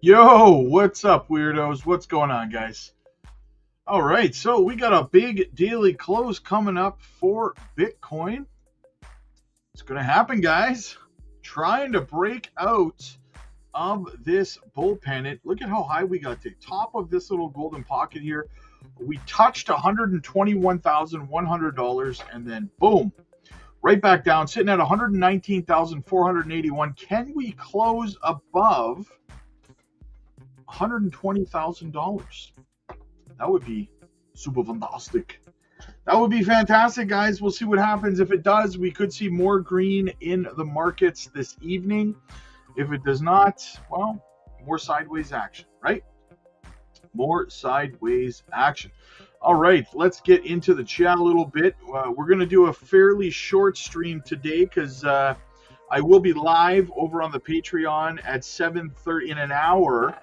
Yo, what's up, weirdos? What's going on, guys? All right, so we got a big daily close coming up for Bitcoin. It's going to happen, guys. Trying to break out of this bull pennant. Look at how high we got to. Top of this little golden pocket here. We touched $121,100 and then boom, right back down, sitting at $119,481. Can we close above $120,000? That would be super fantastic. That would be fantastic, guys. We'll see what happens. If it does, we could see more green in the markets this evening. If it does not, well, more sideways action, right? More sideways action. All right, let's get into the chat a little bit. We're going to do a fairly short stream today because I will be live over on the Patreon at 7:30 in an hour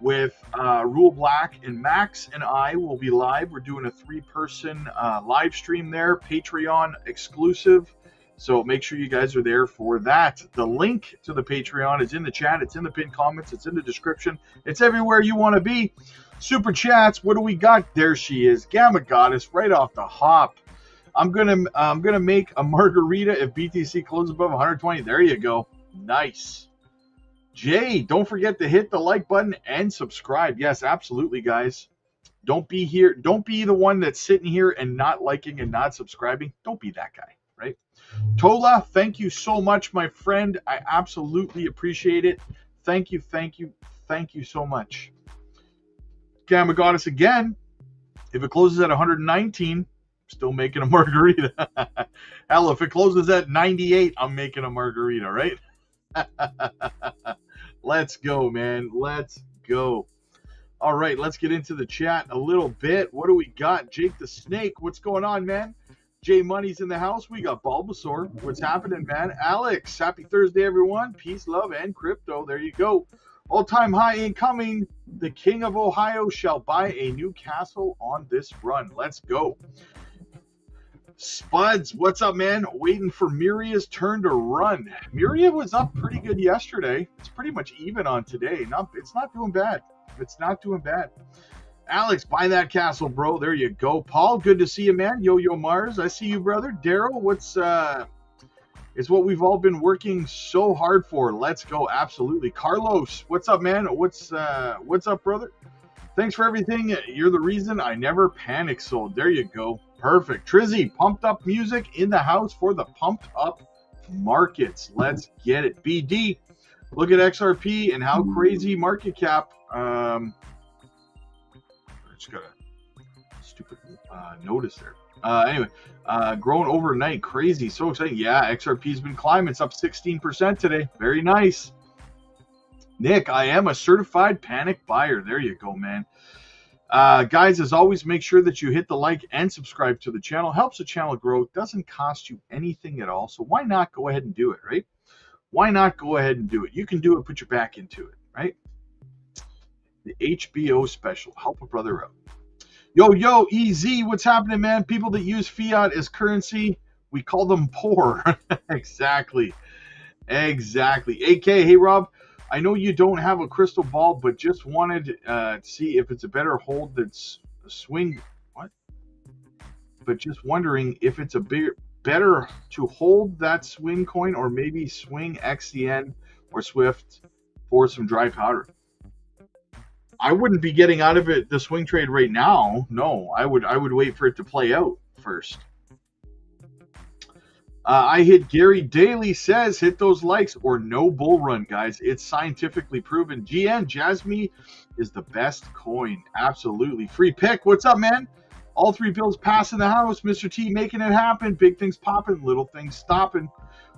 with Rule Black and Max, and I will be live. We're doing a 3-person live stream there, Patreon exclusive. So make sure you guys are there for that. The link to the Patreon is in the chat. It's in the pinned comments. It's in the description. It's everywhere you want to be. Super chats. What do we got? There she is, Gamma Goddess, right off the hop. I'm gonna make a margarita if BTC closes above 120. There you go. Nice. Jay, don't forget to hit the like button and subscribe. Yes, absolutely, guys. Don't be the one that's sitting here and not liking and not subscribing. Don't be that guy, right? Tola, thank you so much, my friend. I absolutely appreciate it. Thank you so much. Gamma Goddess again. If it closes at 119, still making a margarita. Hell, if it closes at 98, I'm making a margarita, right? Let's go, man. Let's go. All right, let's get into the chat a little bit. What do we got? Jake the Snake, what's going on, man? Jay Money's in the house. We got Bulbasaur. What's happening, man? Alex, happy Thursday, everyone. Peace, love, and crypto. There you go. All-time high incoming. The King of Ohio shall buy a new castle on this run. Let's go. Spuds, what's up, man? Waiting for Miria's turn to run. Miria was up pretty good yesterday. It's pretty much even on today. It's not doing bad. It's not doing bad. Alex, buy that castle, bro. There you go. Paul, good to see you, man. Yo-Yo Mars, I see you, brother. Daryl, it's what we've all been working so hard for. Let's go. Absolutely. Carlos, what's up, man? What's up, brother? Thanks for everything. You're the reason I never panic sold. There you go. Perfect. Trizzy, pumped up music in the house for the pumped up markets. Let's get it. BD, look at XRP and how crazy market cap. I just got a stupid notice there. Anyway, growing overnight. Crazy. So exciting. Yeah, XRP's been climbing. It's up 16% today. Very nice. Nick, I am a certified panic buyer. There you go, man. Guys, as always, make sure that you hit the like and subscribe to the channel. Helps the channel grow. It doesn't cost you anything at all. So why not go ahead and do it, right? Why not go ahead and do it? You can do it. Put your back into it, right? The HBO special. Help a brother out. Yo, EZ, what's happening, man? People that use fiat as currency, we call them poor. Exactly. AK, hey, Rob. I know you don't have a crystal ball, but just wanted to see if it's a better hold that's a swing. What? But just wondering if it's better to hold that swing coin or maybe swing XCN or Swift for some dry powder. I wouldn't be getting out of it the swing trade right now. No, I would wait for it to play out first. I hit Gary Daly says hit those likes or no bull run, guys. It's scientifically proven. GN Jasmine is the best coin. Absolutely. Free pick. What's up, man? All three bills passing the house. Mr. T making it happen. Big things popping, little things stopping.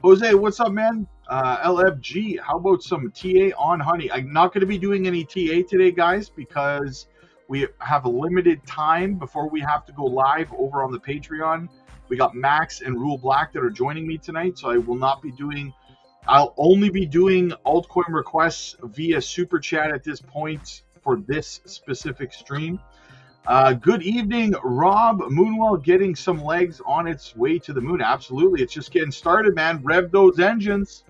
Jose, what's up, man? LFG, how about some TA on honey? I'm not going to be doing any TA today, guys, because we have a limited time before we have to go live over on the Patreon. We got Max and Rule Black that are joining me tonight, so I will not be doing. I'll only be doing altcoin requests via Super Chat at this point for this specific stream. Good evening, Rob. Moonwell getting some legs on its way to the moon. Absolutely. It's just getting started, man. Rev those engines.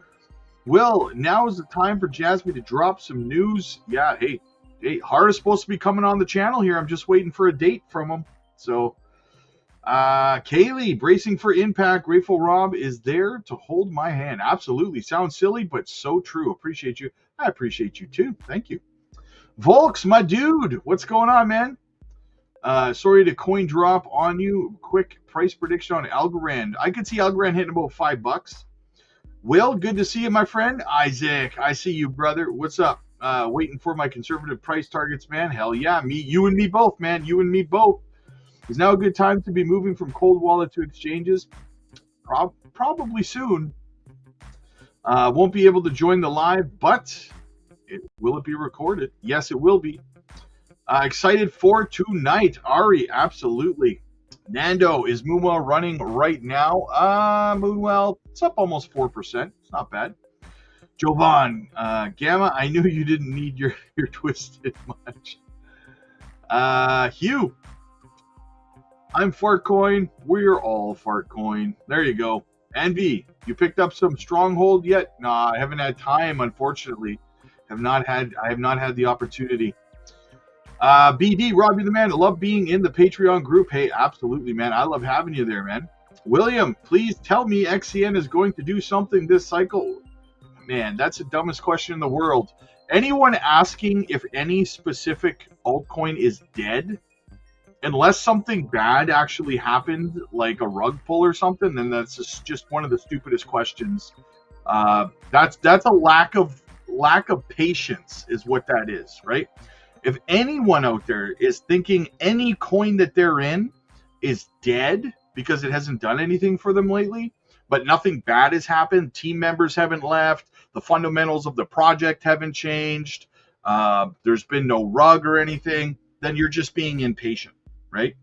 Will, now is the time for Jasmine to drop some news. Yeah, hey, Hart is supposed to be coming on the channel here. I'm just waiting for a date from him. So, Kaylee, bracing for impact. Grateful Rob is there to hold my hand. Absolutely. Sounds silly, but so true. Appreciate you. I appreciate you too. Thank you. Volks, my dude. What's going on, man? Sorry to coin drop on you. Quick price prediction on Algorand. I could see Algorand hitting about $5. Will, good to see you, my friend. Isaac, I see you, brother. What's up? Waiting for my conservative price targets, man. Hell yeah, you and me both, man. You and me both. Is now a good time to be moving from cold wallet to exchanges? Probably soon. Won't be able to join the live, but will it be recorded? Yes, it will be. Excited for tonight. Ari, absolutely. Nando, is Moonwell running right now? Moonwell, it's up almost 4%. It's not bad. Jovan, Gamma, I knew you didn't need your twisted much. Hugh, I'm Fartcoin. We're all Fartcoin. There you go. Envy, you picked up some Stronghold yet? Nah, I haven't had time, unfortunately. I have not had the opportunity. BD, Rob, you the man. I love being in the Patreon group. Hey, absolutely, man. I love having you there, man. William, please tell me XCN is going to do something this cycle. Man, that's the dumbest question in the world. Anyone asking if any specific altcoin is dead, unless something bad actually happened, like a rug pull or something, then that's just one of the stupidest questions. That's a lack of patience is what that is, right? If anyone out there is thinking any coin that they're in is dead because it hasn't done anything for them lately, but nothing bad has happened, team members haven't left, the fundamentals of the project haven't changed, there's been no rug or anything, then you're just being impatient, right?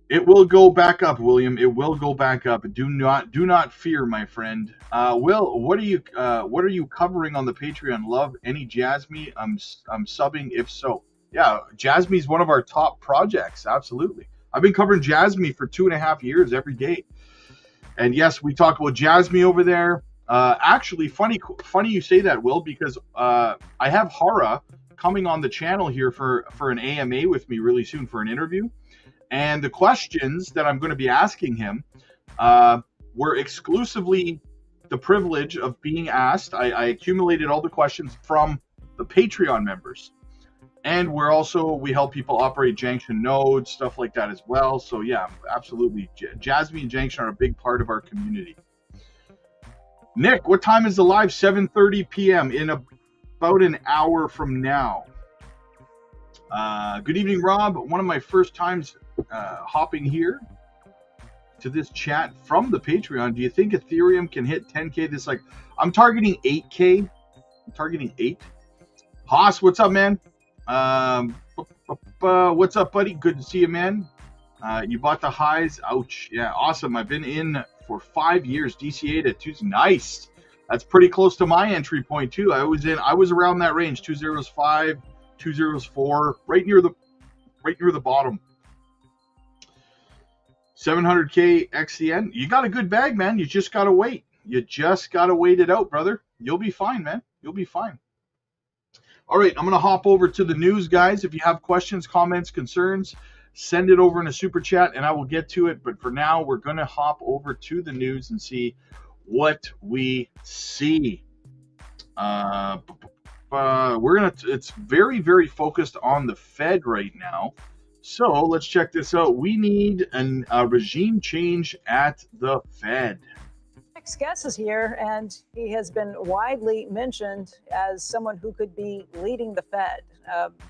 It will go back up, William. It will go back up. Do not fear, my friend. Will, what are you covering on the Patreon? Love any Jasmine? I'm subbing if so. Yeah, Jasmine's one of our top projects. Absolutely. I've been covering Jasmine for 2.5 years every day. And yes, we talk about Jasmine over there. Actually, funny you say that, Will, because I have Hara coming on the channel here for an AMA with me really soon for an interview. And the questions that I'm going to be asking him were exclusively the privilege of being asked. I accumulated all the questions from the Patreon members. And we help people operate Junction nodes, stuff like that as well. So yeah, absolutely. Jasmine and Junction are a big part of our community. Nick, what time is the live? 7:30 p.m. in about an hour from now. Good evening, Rob. One of my first times hopping here to this chat from the Patreon. Do you think Ethereum can hit 10K this like? I'm targeting 8K. I'm targeting 8. Haas, what's up, man? What's up, buddy? Good to see you, man. You bought the highs. Ouch. Yeah, awesome. I've been in for 5 years. DC8 at 2. Nice. That's pretty close to my entry point too. I was around that range, 205, 204, right near the bottom. 700K XCN. You got a good bag, man. You just got to wait. You just got to wait it out, brother. You'll be fine, man. You'll be fine. All right, I'm going to hop over to the news, guys. If you have questions, comments, concerns, send it over in a super chat, and I will get to it. But for now, we're going to hop over to the news and see what we see. It's very, very focused on the Fed right now. So let's check this out. We need a regime change at the Fed. Next guest is here, and he has been widely mentioned as someone who could be leading the Fed.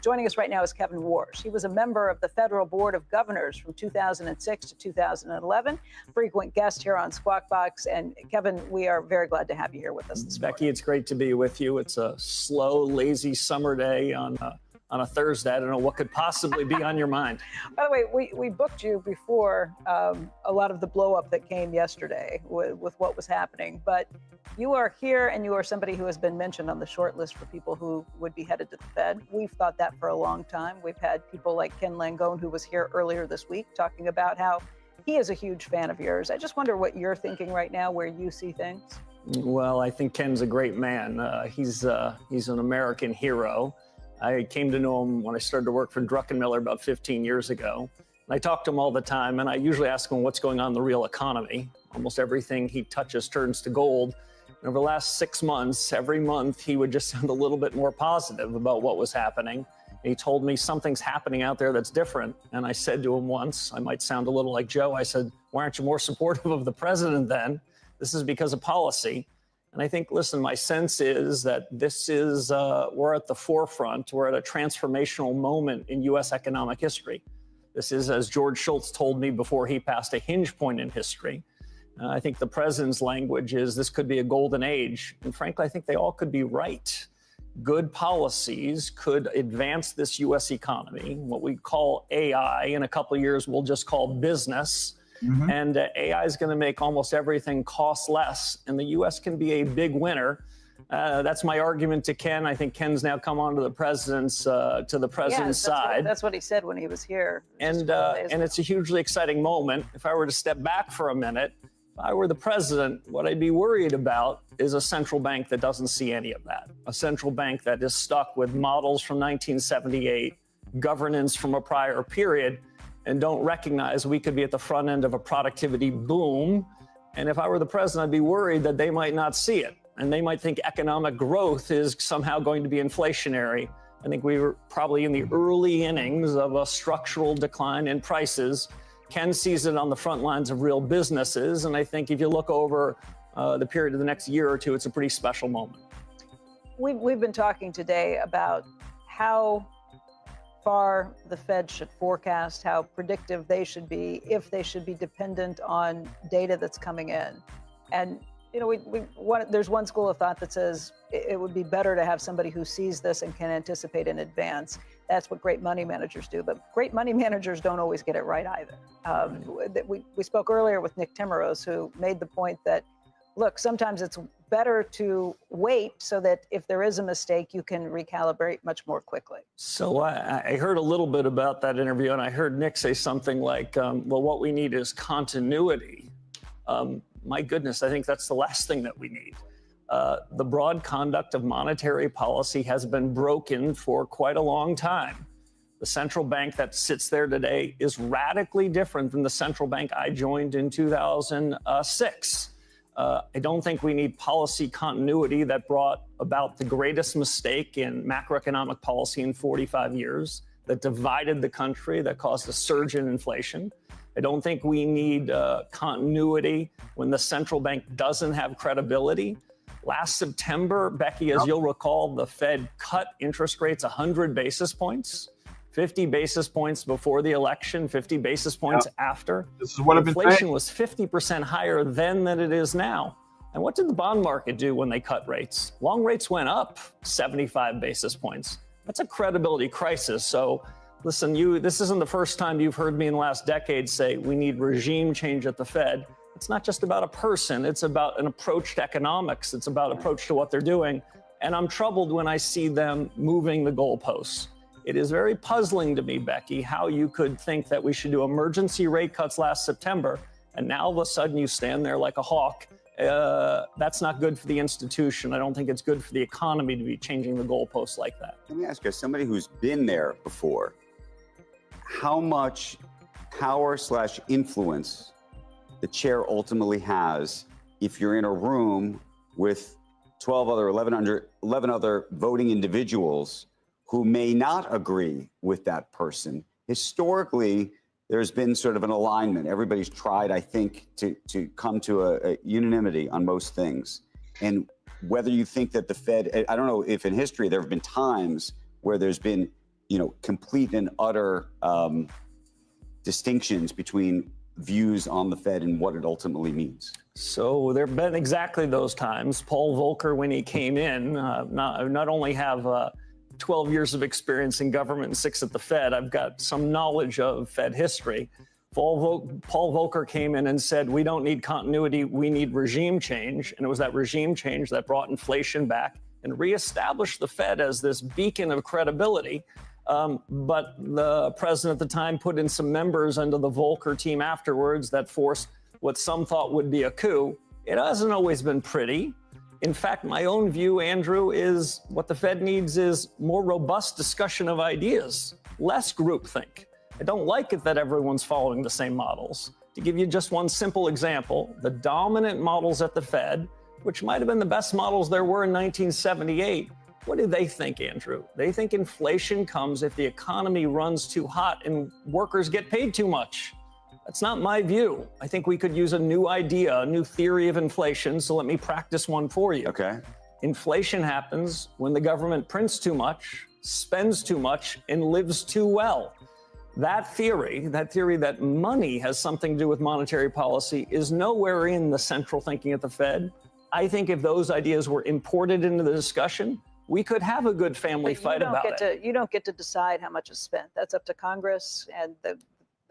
Joining us right now is Kevin Warsh. He was a member of the Federal Board of Governors from 2006 to 2011, frequent guest here on Squawk Box. And Kevin, we are very glad to have you here with us this morning. Becky, it's great to be with you. It's a slow, lazy summer day on a Thursday. I don't know what could possibly be on your mind. By the way, we booked you before a lot of the blow up that came yesterday with what was happening. But you are here, and you are somebody who has been mentioned on the short list for people who would be headed to the Fed. We've thought that for a long time. We've had people like Ken Langone, who was here earlier this week, talking about how he is a huge fan of yours. I just wonder what you're thinking right now, where you see things. Well, I think Ken's a great man. He's an American hero. I came to know him when I started to work for Druckenmiller about 15 years ago. And I talk to him all the time, and I usually ask him what's going on in the real economy. Almost everything he touches turns to gold. And over the last 6 months, every month, he would just sound a little bit more positive about what was happening. And he told me something's happening out there that's different. And I said to him once, I might sound a little like Joe, I said, why aren't you more supportive of the president then? This is because of policy. And I think, listen, my sense is that this is, we're at the forefront. We're at a transformational moment in U.S. economic history. This is, as George Shultz told me before he passed, a hinge point in history. I think the president's language is this could be a golden age. And frankly, I think they all could be right. Good policies could advance this U.S. economy. What we call AI in a couple of years, we'll just call business. Mm-hmm. And AI is going to make almost everything cost less, and the U.S. can be a big winner. That's my argument to Ken. I think Ken's now come on to the president's side. That's what he said when he was here. And it's a hugely exciting moment. If I were to step back for a minute, if I were the president, what I'd be worried about is a central bank that doesn't see any of that. A central bank that is stuck with models from 1978, governance from a prior period, and don't recognize we could be at the front end of a productivity boom. And if I were the president, I'd be worried that they might not see it. And they might think economic growth is somehow going to be inflationary. I think we were probably in the early innings of a structural decline in prices. Ken sees it on the front lines of real businesses. And I think if you look over the period of the next year or two, it's a pretty special moment. We've been talking today about how far the Fed should forecast, how predictive they should be, if they should be dependent on data that's coming in. And you know, there's one school of thought that says it would be better to have somebody who sees this and can anticipate in advance. That's what great money managers do. But great money managers don't always get it right either. We spoke earlier with Nick Timmerose, who made the point that, look, sometimes it's better to wait so that if there is a mistake, you can recalibrate much more quickly. So I heard a little bit about that interview, and I heard Nick say something like, well, what we need is continuity. My goodness, I think that's the last thing that we need. The broad conduct of monetary policy has been broken for quite a long time. The central bank that sits there today is radically different than the central bank I joined in 2006. I don't think we need policy continuity that brought about the greatest mistake in macroeconomic policy in 45 years, that divided the country, that caused a surge in inflation. I don't think we need continuity when the central bank doesn't have credibility. Last September, Becky, as you'll recall, the Fed cut interest rates 100 basis points, 50 basis points before the election, 50 basis points after. This is what I've been saying. Inflation was 50% higher then than it is now. And what did the bond market do when they cut rates? Long rates went up 75 basis points. That's a credibility crisis. So listen, this isn't the first time you've heard me in the last decade say we need regime change at the Fed. It's not just about a person. It's about an approach to economics. It's about approach to what they're doing. And I'm troubled when I see them moving the goalposts. It is very puzzling to me, Becky, how you could think that we should do emergency rate cuts last September, and now all of a sudden you stand there like a hawk. That's not good for the institution. I don't think it's good for the economy to be changing the goalposts like that. Let me ask you, as somebody who's been there before, how much power/influence the chair ultimately has if you're in a room with 11 other voting individuals who may not agree with that person. Historically, there's been sort of an alignment. Everybody's tried, I think, to come to a unanimity on most things. And whether you think that the Fed, I don't know if in history there have been times where there's been, complete and utter distinctions between views on the Fed and what it ultimately means. So there have been exactly those times. Paul Volcker, when he came in, not only have 12 years of experience in government and 6 at the Fed, I've got some knowledge of Fed history. Paul Volcker came in and said, we don't need continuity, we need regime change. And it was that regime change that brought inflation back and reestablished the Fed as this beacon of credibility. But the president at the time put in some members under the Volcker team afterwards that forced what some thought would be a coup. It hasn't always been pretty. In fact, my own view, Andrew, is what the Fed needs is more robust discussion of ideas, less groupthink. I don't like it that everyone's following the same models. To give you just one simple example, the dominant models at the Fed, which might have been the best models there were in 1978, what do they think, Andrew? They think inflation comes if the economy runs too hot and workers get paid too much. That's not my view. I think we could use a new idea, a new theory of inflation, so let me practice one for you. Okay. Inflation happens when the government prints too much, spends too much, and lives too well. That theory that money has something to do with monetary policy, is nowhere in the central thinking at the Fed. I think if those ideas were imported into the discussion, we could have a good family fight about it. You don't get to decide how much is spent. That's up to Congress, and the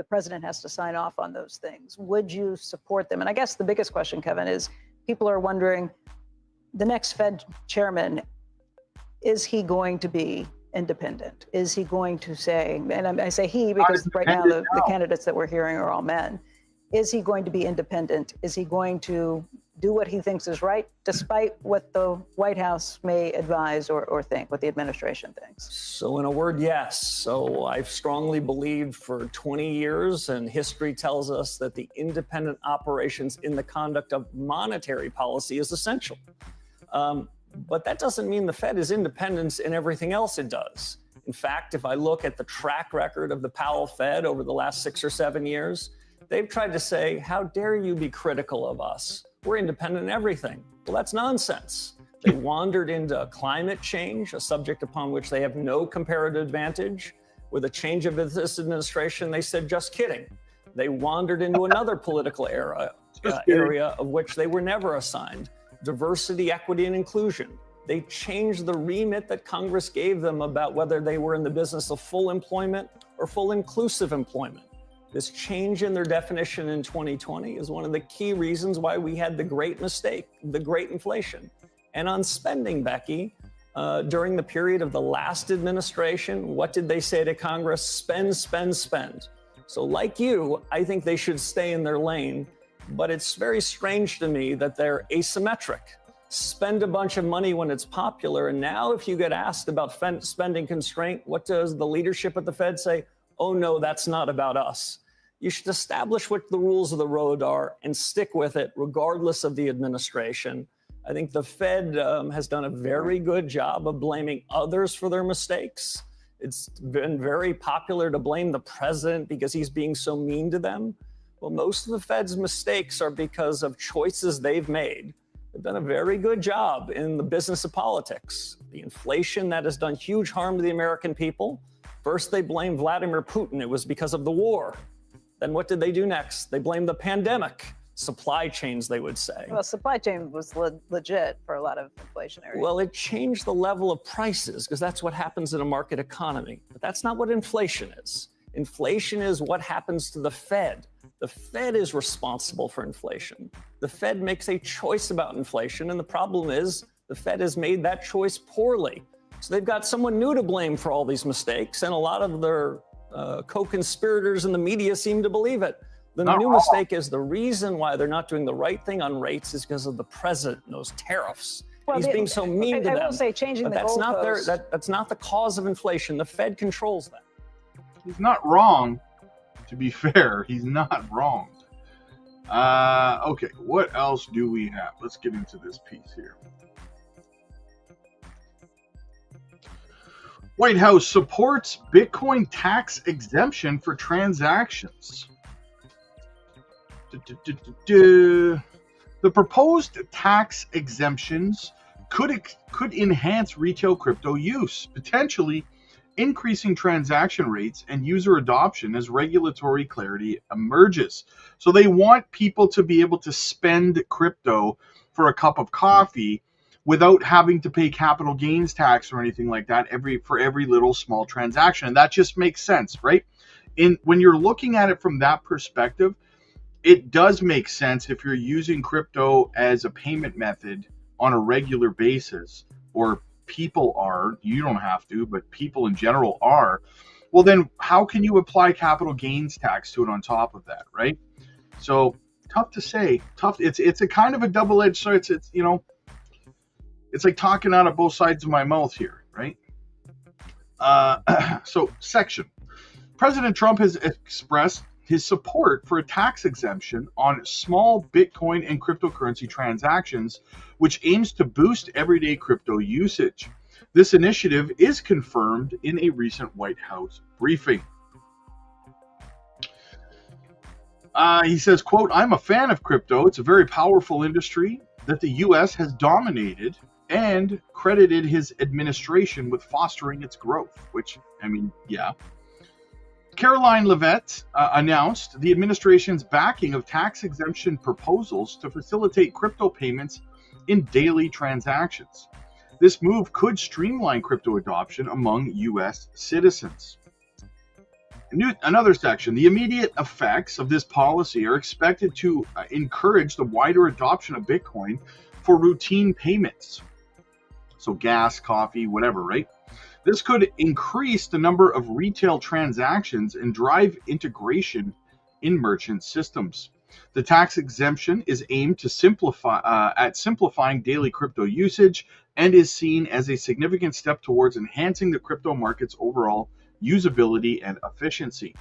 president has to sign off on those things. Would you support them? And I guess the biggest question, Kevin, is people are wondering, the next Fed chairman, is he going to be independent? Is he going to say, and I say he because right now the candidates that we're hearing are all men, is he going to be independent? Is he going to do what he thinks is right, despite what the White House may advise or think, what the administration thinks? So in a word, yes. So I've strongly believed for 20 years, and history tells us that the independent operations in the conduct of monetary policy is essential. But that doesn't mean the Fed is independent in everything else it does. In fact, if I look at the track record of the Powell Fed over the last 6 or 7 years, they've tried to say, how dare you be critical of us? We're independent in everything. Well, that's nonsense. They wandered into climate change, a subject upon which they have no comparative advantage. With a change of this administration, they said, just kidding. They wandered into another political area of which they were never assigned. Diversity, equity, and inclusion. They changed the remit that Congress gave them about whether they were in the business of full employment or full inclusive employment. This change in their definition in 2020 is one of the key reasons why we had the great mistake, the great inflation. And on spending, Becky, during the period of the last administration, what did they say to Congress? Spend, spend, spend. So like you, I think they should stay in their lane, but it's very strange to me that they're asymmetric. Spend a bunch of money when it's popular, and now if you get asked about spending constraint, what does the leadership at the Fed say? Oh no, that's not about us. You should establish what the rules of the road are and stick with it regardless of the administration. I think the Fed has done a very good job of blaming others for their mistakes. It's been very popular to blame the president because he's being so mean to them. Well, most of the Fed's mistakes are because of choices they've made. They've done a very good job in the business of politics. The inflation that has done huge harm to the American people. First, they blamed Vladimir Putin. It was because of the war. Then what did they do next? They blamed the pandemic. Supply chains, they would say. Well, supply chain was legit for a lot of inflationary. Well, it changed the level of prices because that's what happens in a market economy. But that's not what inflation is. Inflation is what happens to the Fed. The Fed is responsible for inflation. The Fed makes a choice about inflation, and the problem is the Fed has made that choice poorly. So they've got someone new to blame for all these mistakes, and a lot of their co-conspirators in the media seem to believe it. The new mistake is the reason why they're not doing the right thing on rates is because of the president and those tariffs. Well, he's being so mean to them. I will say changing the goalposts. That's not the cause of inflation. The Fed controls that. He's not wrong. To be fair, he's not wrong. Okay, what else do we have? Let's get into this piece here. White House supports Bitcoin tax exemption for transactions. The proposed tax exemptions could enhance retail crypto use, potentially increasing transaction rates and user adoption as regulatory clarity emerges. So they want people to be able to spend crypto for a cup of coffee without having to pay capital gains tax or anything like that for every little small transaction. And that just makes sense, right? When you're looking at it from that perspective, it does make sense if you're using crypto as a payment method on a regular basis, or people are, you don't have to, but people in general are, well, then how can you apply capital gains tax to it on top of that, right? So tough to say. Tough. It's a kind of a double-edged sword. It's you know, it's like talking out of both sides of my mouth here, right? So section. President Trump has expressed his support for a tax exemption on small Bitcoin and cryptocurrency transactions, which aims to boost everyday crypto usage. This initiative is confirmed in a recent White House briefing. He says, quote, "I'm a fan of crypto. It's a very powerful industry that the U.S. has dominated, and credited his administration with fostering its growth," which, I mean, yeah. Caroline Leavitt announced the administration's backing of tax exemption proposals to facilitate crypto payments in daily transactions. This move could streamline crypto adoption among U.S. citizens. Another section, the immediate effects of this policy are expected to encourage the wider adoption of Bitcoin for routine payments. So gas, coffee, whatever, right? This could increase the number of retail transactions and drive integration in merchant systems. The tax exemption is aimed to simplifying daily crypto usage and is seen as a significant step towards enhancing the crypto market's overall usability and efficiency.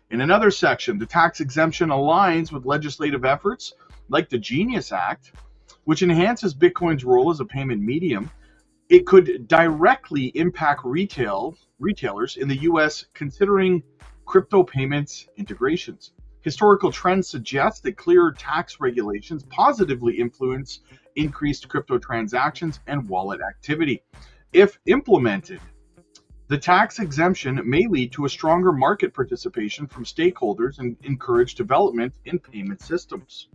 In another section, the tax exemption aligns with legislative efforts like the Genius Act, which enhances Bitcoin's role as a payment medium. It could directly impact retailers in the U.S. considering crypto payments integrations. Historical trends suggest that clearer tax regulations positively influence increased crypto transactions and wallet activity. If implemented, the tax exemption may lead to a stronger market participation from stakeholders and encourage development in payment systems.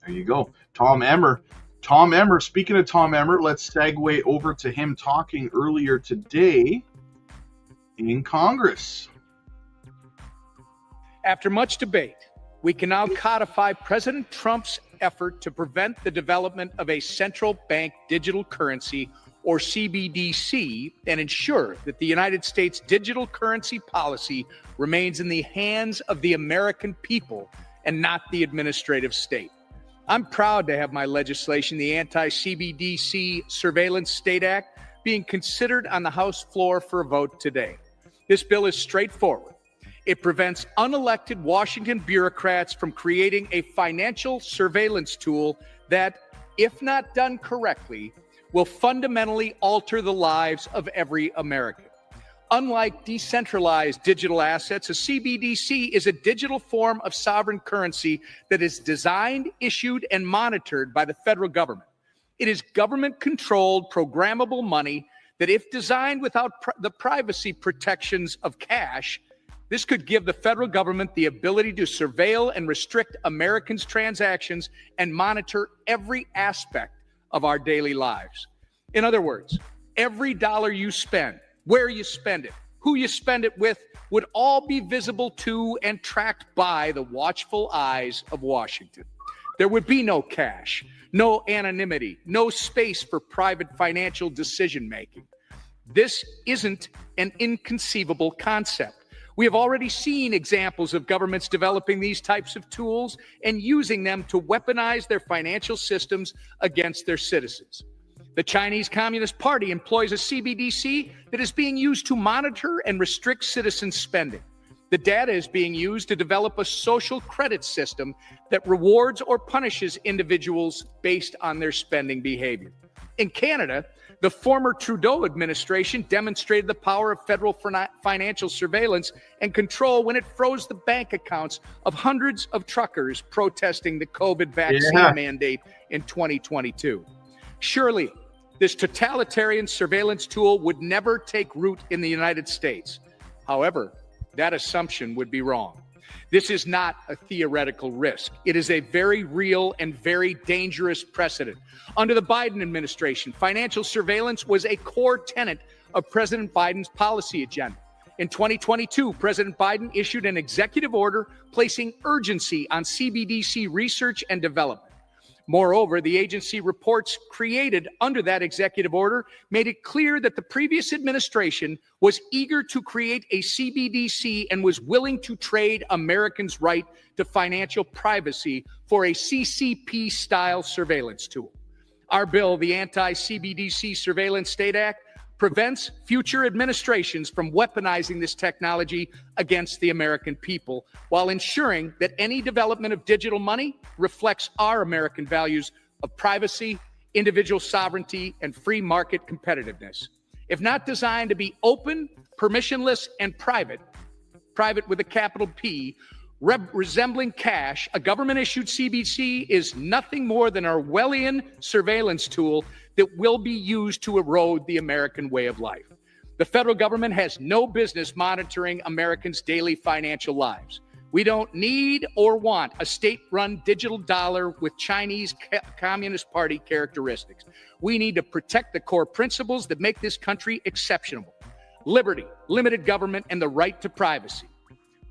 There you go. Tom Emmer, speaking of Tom Emmer, let's segue over to him talking earlier today in Congress. After much debate, we can now codify President Trump's effort to prevent the development of a central bank digital currency, or CBDC, and ensure that the United States digital currency policy remains in the hands of the American people and not the administrative state. I'm proud to have my legislation, the Anti-CBDC Surveillance State Act, being considered on the House floor for a vote today. This bill is straightforward. It prevents unelected Washington bureaucrats from creating a financial surveillance tool that, if not done correctly, will fundamentally alter the lives of every American. Unlike decentralized digital assets, a CBDC is a digital form of sovereign currency that is designed, issued, and monitored by the federal government. It is government-controlled, programmable money that, if designed without the privacy protections of cash, this could give the federal government the ability to surveil and restrict Americans' transactions and monitor every aspect of our daily lives. In other words, every dollar you spend, where you spend it, who you spend it with, would all be visible to and tracked by the watchful eyes of Washington. There would be no cash, no anonymity, no space for private financial decision-making. This isn't an inconceivable concept. We have already seen examples of governments developing these types of tools and using them to weaponize their financial systems against their citizens. The Chinese Communist Party employs a CBDC that is being used to monitor and restrict citizens' spending. The data is being used to develop a social credit system that rewards or punishes individuals based on their spending behavior. In Canada, the former Trudeau administration demonstrated the power of federal financial surveillance and control when it froze the bank accounts of hundreds of truckers protesting the COVID vaccine mandate in 2022. Surely, this totalitarian surveillance tool would never take root in the United States. However, that assumption would be wrong. This is not a theoretical risk. It is a very real and very dangerous precedent. Under the Biden administration, financial surveillance was a core tenet of President Biden's policy agenda. In 2022, President Biden issued an executive order placing urgency on CBDC research and development. Moreover, the agency reports created under that executive order made it clear that the previous administration was eager to create a CBDC and was willing to trade Americans' right to financial privacy for a CCP-style surveillance tool. Our bill, the Anti-CBDC Surveillance State Act, prevents future administrations from weaponizing this technology against the American people, while ensuring that any development of digital money reflects our American values of privacy, individual sovereignty, and free market competitiveness. If not designed to be open, permissionless, and private with a capital P, resembling cash, a government-issued CBDC is nothing more than an Orwellian surveillance tool that will be used to erode the American way of life. The federal government has no business monitoring Americans' daily financial lives. We don't need or want a state-run digital dollar with Chinese Communist Party characteristics. We need to protect the core principles that make this country exceptional: liberty, limited government, and the right to privacy.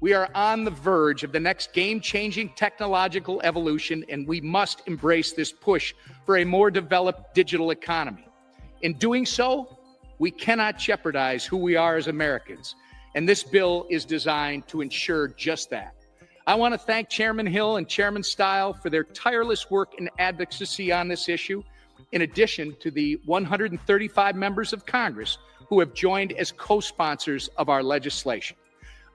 We are on the verge of the next game-changing technological evolution, and we must embrace this push for a more developed digital economy. In doing so, we cannot jeopardize who we are as Americans, and this bill is designed to ensure just that. I want to thank Chairman Hill and Chairman Stile for their tireless work and advocacy on this issue, in addition to the 135 members of Congress who have joined as co-sponsors of our legislation.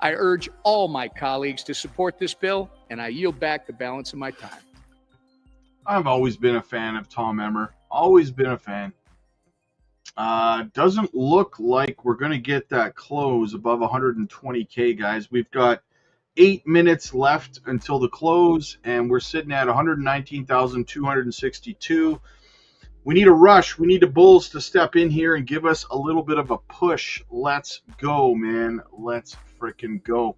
I urge all my colleagues to support this bill, and I yield back the balance of my time. I've always been a fan of Tom Emmer. Always been a fan. Doesn't look like we're going to get that close above 120K, guys. We've got 8 minutes left until the close, and we're sitting at 119,262. We need a rush. We need the bulls to step in here and give us a little bit of a push. Let's go, man. Let's freaking go.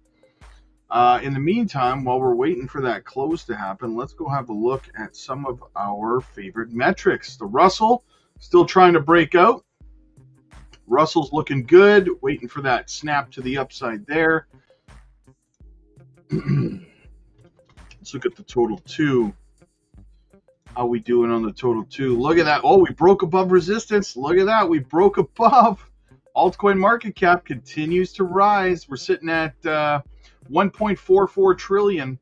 In the meantime, while we're waiting for that close to happen, let's go have a look at some of our favorite metrics. The Russell still trying to break out. Russell's looking good, waiting for that snap to the upside there. Let's look at the total 2. How we doing on the total 2? Look at that. Oh, we broke above resistance. Look at that. We broke above. Altcoin market cap continues to rise. We're sitting at 1.44 trillion.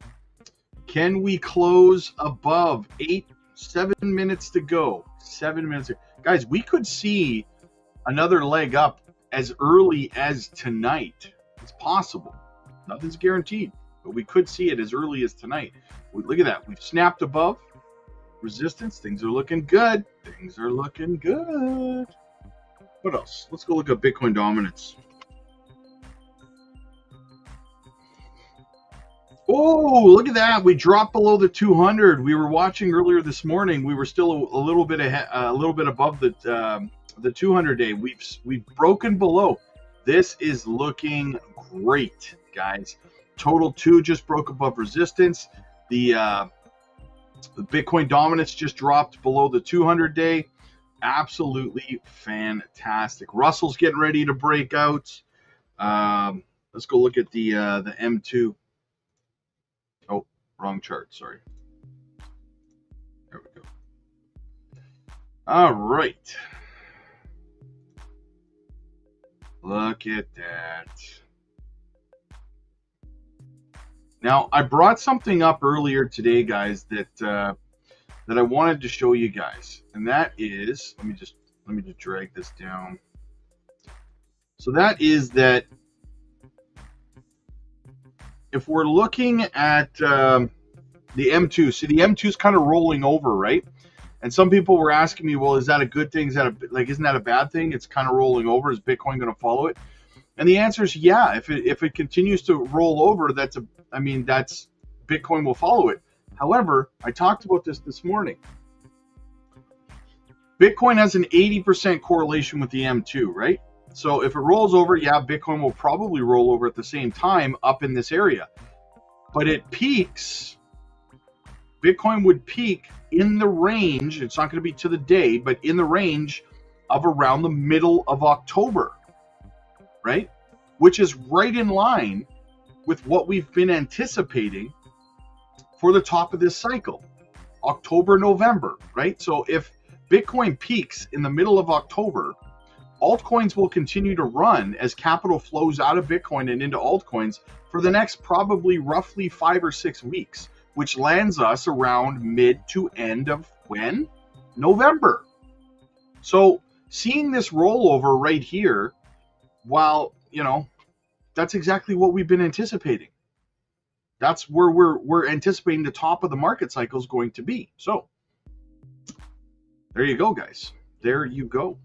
Can we close above? 7 minutes to go. 7 minutes. Guys, we could see another leg up as early as tonight. It's possible. Nothing's guaranteed, but we could see it as early as tonight. Look at that. We've snapped above resistance. Things are looking good. Things are looking good. What else? Let's go look at Bitcoin dominance. Oh, look at that. We dropped below the 200. We were watching earlier this morning. We were still a little bit ahead, a little bit above the 200-day. We've broken below. This is looking great, guys. Total 2 just broke above resistance. The Bitcoin dominance just dropped below the 200-day. Absolutely fantastic. Russell's getting ready to break out. Let's go look at the M2. Oh, wrong chart. Sorry. There we go. All right. Look at that. Now, I brought something up earlier today, guys, that I wanted to show you guys, and that is, let me just drag this down. So that is that if we're looking at the M2, see the M2 is kind of rolling over, right? And some people were asking me, well, is that a good thing? Isn't that a bad thing? It's kind of rolling over. Is Bitcoin going to follow it? And the answer is yeah. If it continues to roll over, that's Bitcoin will follow it. However, I talked about this morning. Bitcoin has an 80% correlation with the M2, right? So if it rolls over, yeah, Bitcoin will probably roll over at the same time up in this area. But it peaks, Bitcoin would peak in the range, it's not going to be to the day, but in the range of around the middle of October, right? Which is right in line with what we've been anticipating for the top of this cycle. October, November, right? So if Bitcoin peaks in the middle of October, altcoins will continue to run as capital flows out of Bitcoin and into altcoins for the next probably roughly 5 or 6 weeks, which lands us around mid to end of when? November. So seeing this rollover right here, while, you know, that's exactly what we've been anticipating. That's where we're anticipating the top of the market cycle is going to be. So there you go, guys. There you go.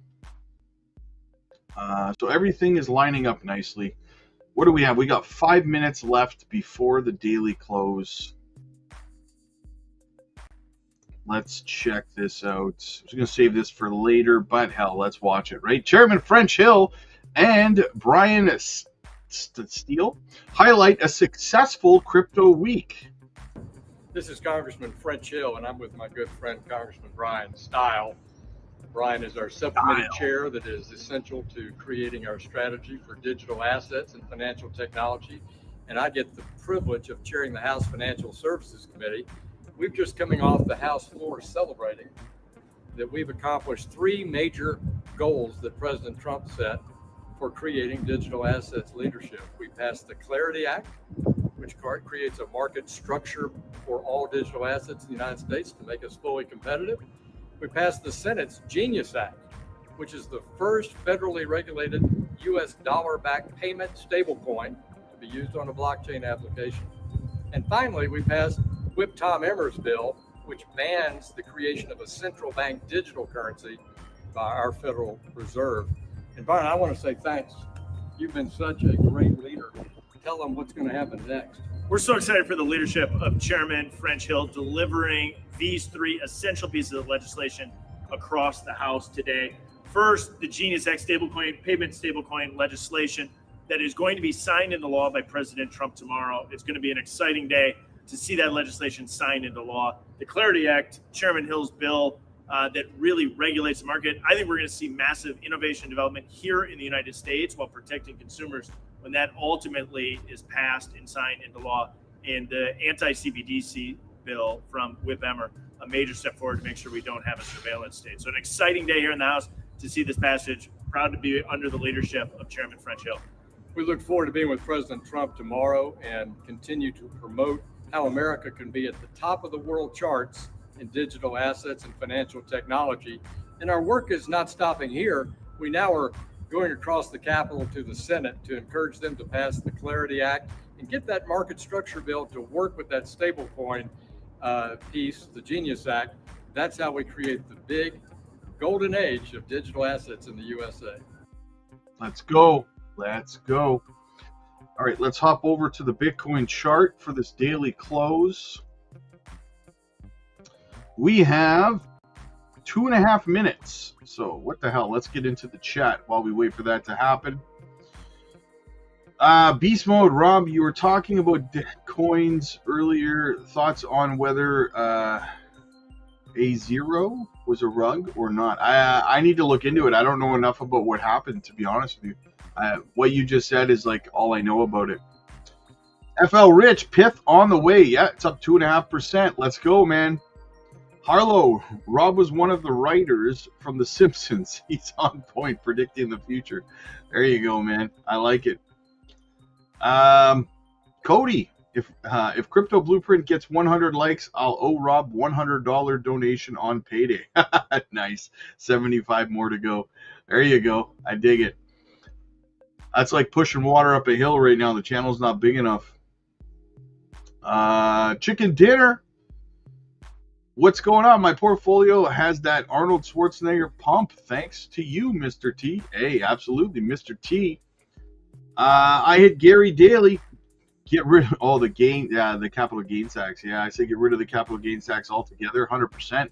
So everything is lining up nicely. What do we have? We got 5 minutes left before the daily close. Let's check this out. I was going to save this for later, but hell, let's watch it, right? Chairman French Hill and Brian Steele highlight a successful crypto week. This is Congressman French Hill, and I'm with my good friend Congressman Brian Steele. Brian is our subcommittee chair that is essential to creating our strategy for digital assets and financial technology. And I get the privilege of chairing the House Financial Services Committee. We've just coming off the House floor celebrating that we've accomplished 3 major goals that President Trump set for creating digital assets leadership. We passed the Clarity Act, which creates a market structure for all digital assets in the United States to make us fully competitive. We passed the Senate's Genius Act, which is the first federally regulated U.S. dollar-backed payment stablecoin to be used on a blockchain application. And finally, we passed Whip Tom Emmer's bill, which bans the creation of a central bank digital currency by our Federal Reserve. And Brian, I want to say thanks. You've been such a great leader. Tell them what's going to happen next. We're so excited for the leadership of Chairman French Hill delivering these 3 essential pieces of legislation across the House today. First, the Genius Act stablecoin, payment stablecoin legislation that is going to be signed into law by President Trump tomorrow. It's going to be an exciting day to see that legislation signed into law. The Clarity Act, Chairman Hill's bill, that really regulates the market. I think we're going to see massive innovation development here in the United States while protecting consumers when that ultimately is passed and signed into law. And the Anti-CBDC bill from Whip Emmer, a major step forward to make sure we don't have a surveillance state. So an exciting day here in the House to see this passage. Proud to be under the leadership of Chairman French Hill. We look forward to being with President Trump tomorrow and continue to promote how America can be at the top of the world charts in digital assets and financial technology. And our work is not stopping here. We now are going across the Capitol to the Senate to encourage them to pass the Clarity Act and get that market structure bill to work with that stablecoin piece, the Genius Act. That's how we create the big golden age of digital assets in the USA. Let's go. Let's go. All right, let's hop over to the Bitcoin chart for this daily close. We have 2.5 minutes. So what the hell? Let's get into the chat while we wait for that to happen. Beast Mode, Rob, you were talking about coins earlier. Thoughts on whether A0 was a rug or not? I need to look into it. I don't know enough about what happened, to be honest with you. What you just said is like all I know about it. FL Rich, Pith on the way. Yeah, it's up 2.5%. Let's go, man. Harlow, Rob was one of the writers from The Simpsons. He's on point, predicting the future. There you go, man. I like it. Cody, if Crypto Blueprint gets 100 likes, I'll owe Rob $100 donation on payday. Nice. 75 more to go. There you go. I dig it. That's like pushing water up a hill right now. The channel's not big enough. Chicken dinner. What's going on? My portfolio has that Arnold Schwarzenegger pump. Thanks to you, Mr. T. Hey, absolutely, Mr. T. I hit Gary Daly. Get rid of all the gain, the capital gain tax. Yeah, I say get rid of the capital gain tax altogether, 100%.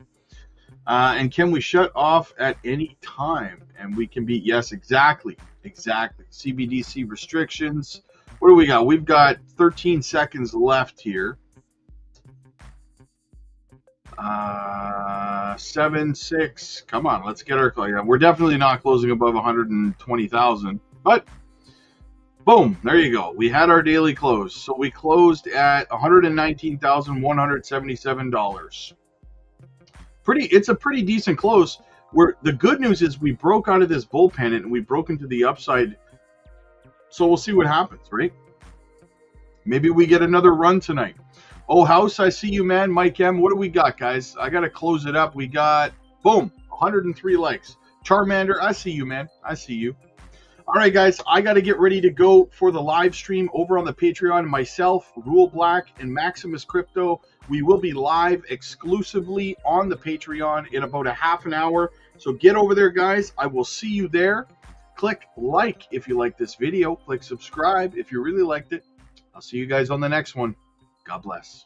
And can we shut off at any time? And we can be, yes, exactly. CBDC restrictions. What do we got? We've got 13 seconds left here. 7, 6. Come on, let's get our close. We're definitely not closing above 120,000, but boom, there you go. We had our daily close. So we closed at $119,177. it's a pretty decent close. Where the good news is we broke out of this bull pennant and we broke into the upside. So we'll see what happens, right? Maybe we get another run tonight. Oh, House, I see you, man. Mike M, what do we got, guys? I got to close it up. We got, boom, 103 likes. Charmander, I see you, man. I see you. All right, guys, I got to get ready to go for the live stream over on the Patreon. Myself, Rule Black, and Maximus Crypto, we will be live exclusively on the Patreon in about a half an hour. So get over there, guys. I will see you there. Click like if you like this video. Click subscribe if you really liked it. I'll see you guys on the next one. God bless.